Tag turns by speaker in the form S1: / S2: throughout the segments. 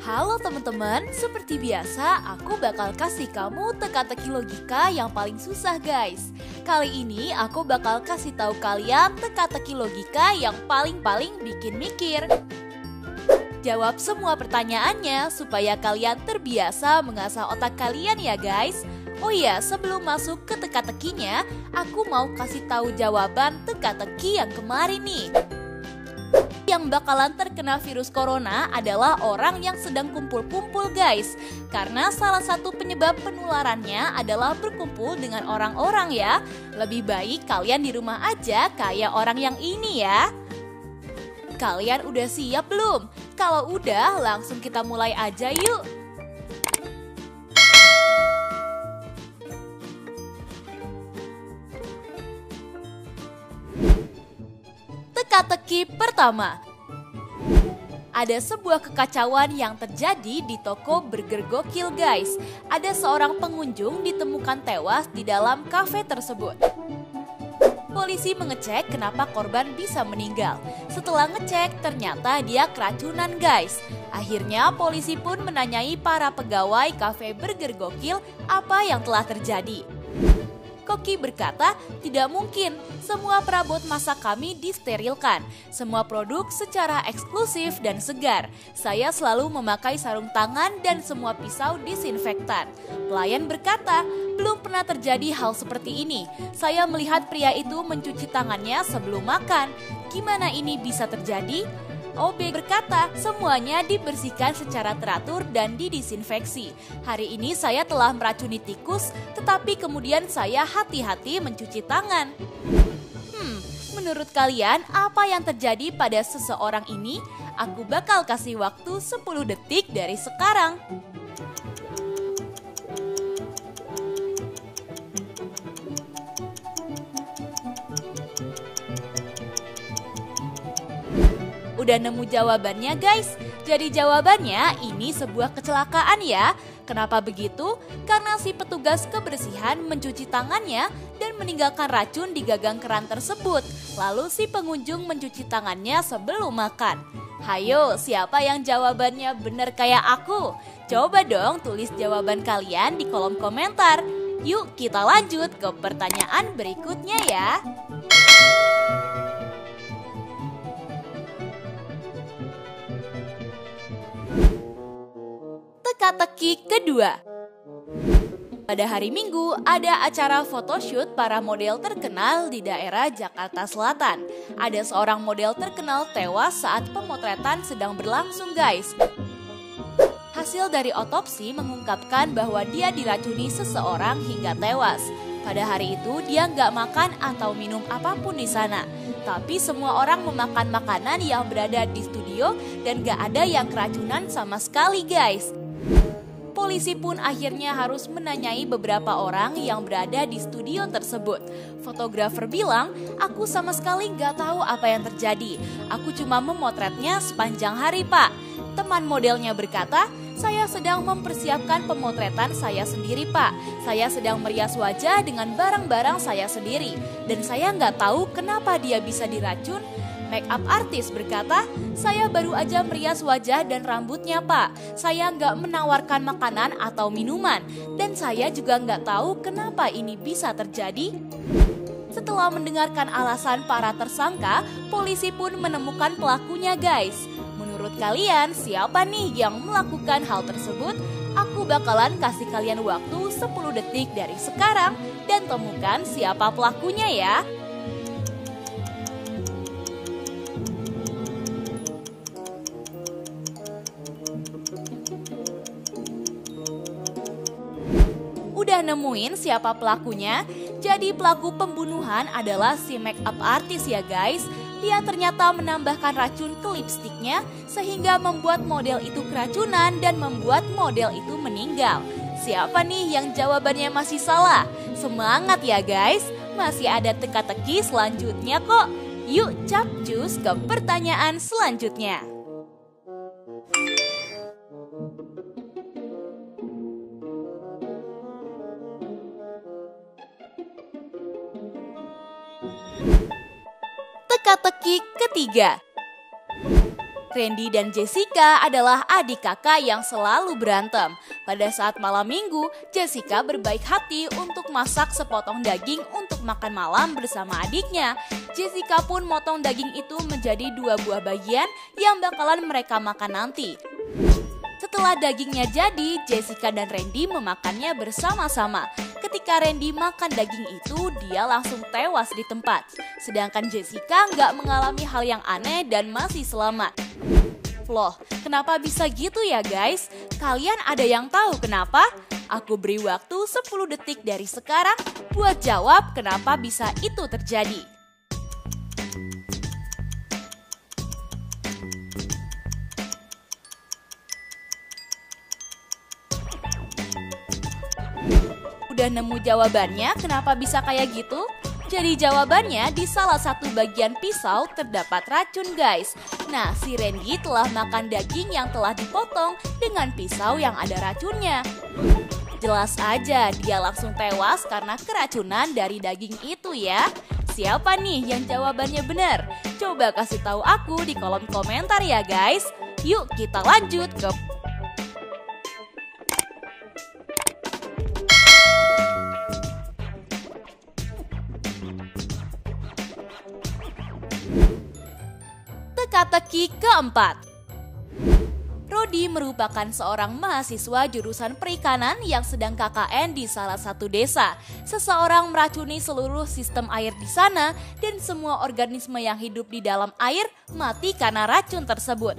S1: Halo teman-teman, seperti biasa aku bakal kasih kamu teka-teki logika yang paling susah guys. Kali ini aku bakal kasih tahu kalian teka-teki logika yang paling-paling bikin mikir. Jawab semua pertanyaannya supaya kalian terbiasa mengasah otak kalian ya guys. Oh iya, sebelum masuk ke teka-tekinya, aku mau kasih tahu jawaban teka-teki yang kemarin nih. Yang bakalan terkena virus corona adalah orang yang sedang kumpul-kumpul guys. Karena salah satu penyebab penularannya adalah berkumpul dengan orang-orang ya. Lebih baik kalian di rumah aja kayak orang yang ini ya. Kalian udah siap belum? Kalau udah, langsung kita mulai aja yuk. Teka-teki pertama. Ada sebuah kekacauan yang terjadi di toko burger gokil guys. Ada seorang pengunjung ditemukan tewas di dalam kafe tersebut. Polisi mengecek kenapa korban bisa meninggal. Setelah ngecek ternyata dia keracunan guys. Akhirnya polisi pun menanyai para pegawai kafe burger gokil apa yang telah terjadi. Koki berkata, tidak mungkin, semua perabot masak kami disterilkan. Semua produk secara eksklusif dan segar. Saya selalu memakai sarung tangan dan semua pisau disinfektan. Pelayan berkata, belum pernah terjadi hal seperti ini. Saya melihat pria itu mencuci tangannya sebelum makan. Gimana ini bisa terjadi? OB berkata, semuanya dibersihkan secara teratur dan didisinfeksi. Hari ini saya telah meracuni tikus, tetapi kemudian saya hati-hati mencuci tangan. Menurut kalian apa yang terjadi pada seseorang ini? Aku bakal kasih waktu 10 detik dari sekarang. Udah nemu jawabannya guys? Jadi jawabannya ini sebuah kecelakaan ya. Kenapa begitu? Karena si petugas kebersihan mencuci tangannya dan meninggalkan racun di gagang keran tersebut. Lalu si pengunjung mencuci tangannya sebelum makan. Hayo, siapa yang jawabannya benar kayak aku? Coba dong tulis jawaban kalian di kolom komentar. Yuk kita lanjut ke pertanyaan berikutnya ya. Teka-teki kedua. Pada hari Minggu, ada acara photoshoot para model terkenal di daerah Jakarta Selatan. Ada seorang model terkenal tewas saat pemotretan sedang berlangsung guys. Hasil dari otopsi mengungkapkan bahwa dia diracuni seseorang hingga tewas. Pada hari itu dia nggak makan atau minum apapun di sana. Tapi semua orang memakan makanan yang berada di studio dan nggak ada yang keracunan sama sekali guys. Polisi pun akhirnya harus menanyai beberapa orang yang berada di studio tersebut. Fotografer bilang, aku sama sekali nggak tahu apa yang terjadi. Aku cuma memotretnya sepanjang hari pak. Teman modelnya berkata, saya sedang mempersiapkan pemotretan saya sendiri pak. Saya sedang merias wajah dengan barang-barang saya sendiri. Dan saya nggak tahu kenapa dia bisa diracun. Make up artis berkata, saya baru aja merias wajah dan rambutnya pak. Saya nggak menawarkan makanan atau minuman. Dan saya juga nggak tahu kenapa ini bisa terjadi. Setelah mendengarkan alasan para tersangka, polisi pun menemukan pelakunya guys. Menurut kalian siapa nih yang melakukan hal tersebut? Aku bakalan kasih kalian waktu 10 detik dari sekarang dan temukan siapa pelakunya ya. Udah nemuin siapa pelakunya? Jadi pelaku pembunuhan adalah si make up artis ya guys. Dia ternyata menambahkan racun ke lipstiknya sehingga membuat model itu keracunan dan membuat model itu meninggal. Siapa nih yang jawabannya masih salah? Semangat ya guys, masih ada teka-teki selanjutnya kok. Yuk capcus ke pertanyaan selanjutnya. Teka-teki ketiga. Randy dan Jessica adalah adik kakak yang selalu berantem. Pada saat malam minggu, Jessica berbaik hati untuk masak sepotong daging untuk makan malam bersama adiknya. Jessica pun motong daging itu menjadi 2 buah bagian yang bakalan mereka makan nanti. Setelah dagingnya jadi, Jessica dan Randy memakannya bersama-sama. Ketika Randy makan daging itu, dia langsung tewas di tempat. Sedangkan Jessica nggak mengalami hal yang aneh dan masih selamat. Loh, kenapa bisa gitu ya guys? Kalian ada yang tahu kenapa? Aku beri waktu 10 detik dari sekarang buat jawab kenapa bisa itu terjadi. Udah nemu jawabannya kenapa bisa kayak gitu? Jadi jawabannya di salah satu bagian pisau terdapat racun guys. Nah, si Randy telah makan daging yang telah dipotong dengan pisau yang ada racunnya. Jelas aja dia langsung tewas karena keracunan dari daging itu ya. Siapa nih yang jawabannya benar? Coba kasih tahu aku di kolom komentar ya guys. Yuk kita lanjut ke teka-teki keempat. Rodi merupakan seorang mahasiswa jurusan perikanan yang sedang KKN di salah satu desa. Seseorang meracuni seluruh sistem air di sana dan semua organisme yang hidup di dalam air mati karena racun tersebut.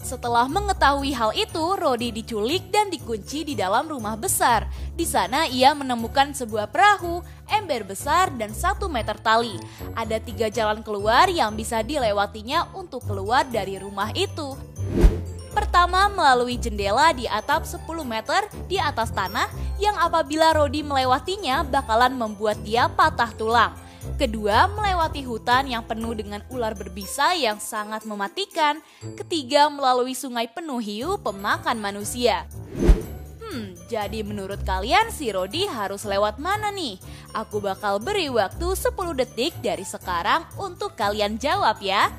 S1: Setelah mengetahui hal itu, Rodi diculik dan dikunci di dalam rumah besar. Di sana ia menemukan sebuah perahu, ember besar, dan 1 meter tali. Ada 3 jalan keluar yang bisa dilewatinya untuk keluar dari rumah itu. Pertama, melalui jendela di atap 10 meter di atas tanah yang apabila Rodi melewatinya bakalan membuat dia patah tulang. Kedua, melewati hutan yang penuh dengan ular berbisa yang sangat mematikan. Ketiga, melalui sungai penuh hiu pemakan manusia. Jadi menurut kalian si Rodi harus lewat mana nih? Aku bakal beri waktu 10 detik dari sekarang untuk kalian jawab ya.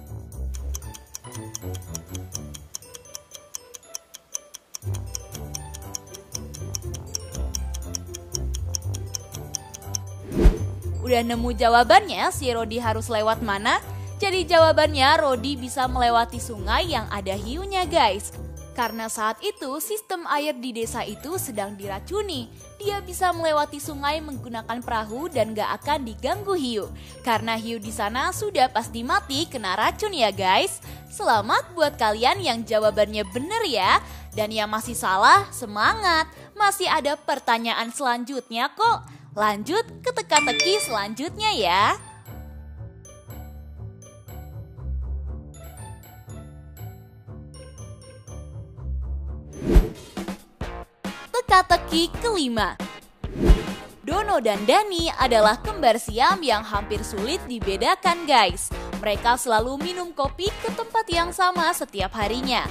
S1: Udah nemu jawabannya si Rodi harus lewat mana? Jadi jawabannya Rodi bisa melewati sungai yang ada hiunya guys. Karena saat itu sistem air di desa itu sedang diracuni. Dia bisa melewati sungai menggunakan perahu dan gak akan diganggu hiu. Karena hiu di sana sudah pasti mati kena racun ya guys. Selamat buat kalian yang jawabannya bener ya. Dan yang masih salah, semangat. Masih ada pertanyaan selanjutnya kok. Lanjut ke teka-teki selanjutnya ya. Teka-teki kelima. Dono dan Dani adalah kembar siam yang hampir sulit dibedakan guys. Mereka selalu minum kopi ke tempat yang sama setiap harinya.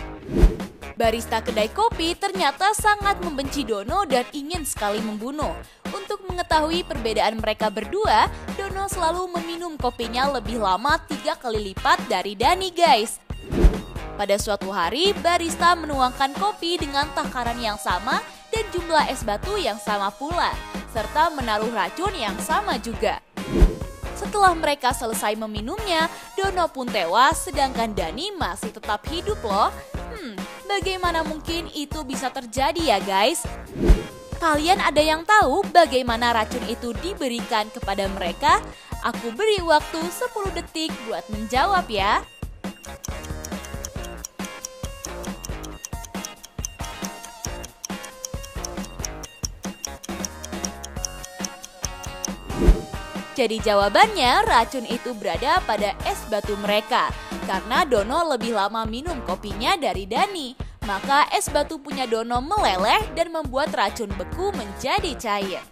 S1: Barista kedai kopi ternyata sangat membenci Dono dan ingin sekali membunuh. Untuk mengetahui perbedaan mereka berdua, Dono selalu meminum kopinya lebih lama 3 kali lipat dari Dani guys. Pada suatu hari, barista menuangkan kopi dengan takaran yang sama dan jumlah es batu yang sama pula, serta menaruh racun yang sama juga. Setelah mereka selesai meminumnya, Dono pun tewas sedangkan Dani masih tetap hidup loh. Bagaimana mungkin itu bisa terjadi ya guys? Kalian ada yang tahu bagaimana racun itu diberikan kepada mereka? Aku beri waktu 10 detik buat menjawab ya. Jadi jawabannya racun itu berada pada es batu mereka. Karena Dono lebih lama minum kopinya dari Dani. Maka es batu punya Dono meleleh dan membuat racun beku menjadi cair.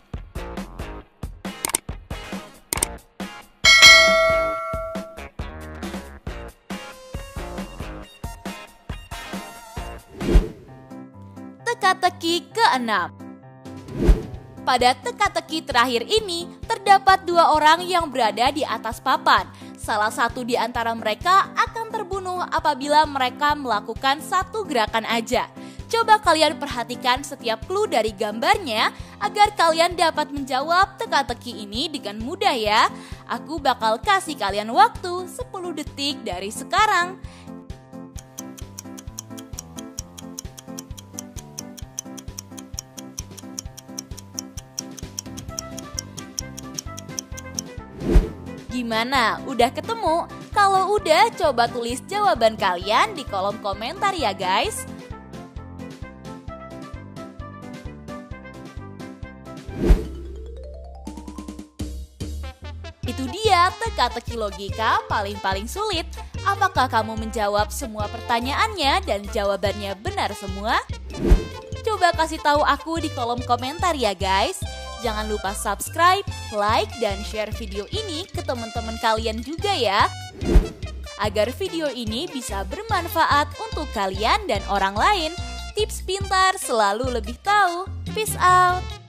S1: Teka-teki keenam. Pada teka-teki terakhir ini, terdapat 2 orang yang berada di atas papan. Salah satu di antara mereka akan terbunuh apabila mereka melakukan satu gerakan aja. Coba kalian perhatikan setiap clue dari gambarnya agar kalian dapat menjawab teka-teki ini dengan mudah ya. Aku bakal kasih kalian waktu 10 detik dari sekarang. Gimana? Udah ketemu? Kalau udah, coba tulis jawaban kalian di kolom komentar ya guys. Itu dia teka-teki logika paling sulit. Apakah kamu menjawab semua pertanyaannya dan jawabannya benar semua? Coba kasih tahu aku di kolom komentar ya guys. Jangan lupa subscribe, like, dan share video ini ke teman-teman kalian juga ya. Agar video ini bisa bermanfaat untuk kalian dan orang lain. Tips pintar selalu lebih tahu. Peace out!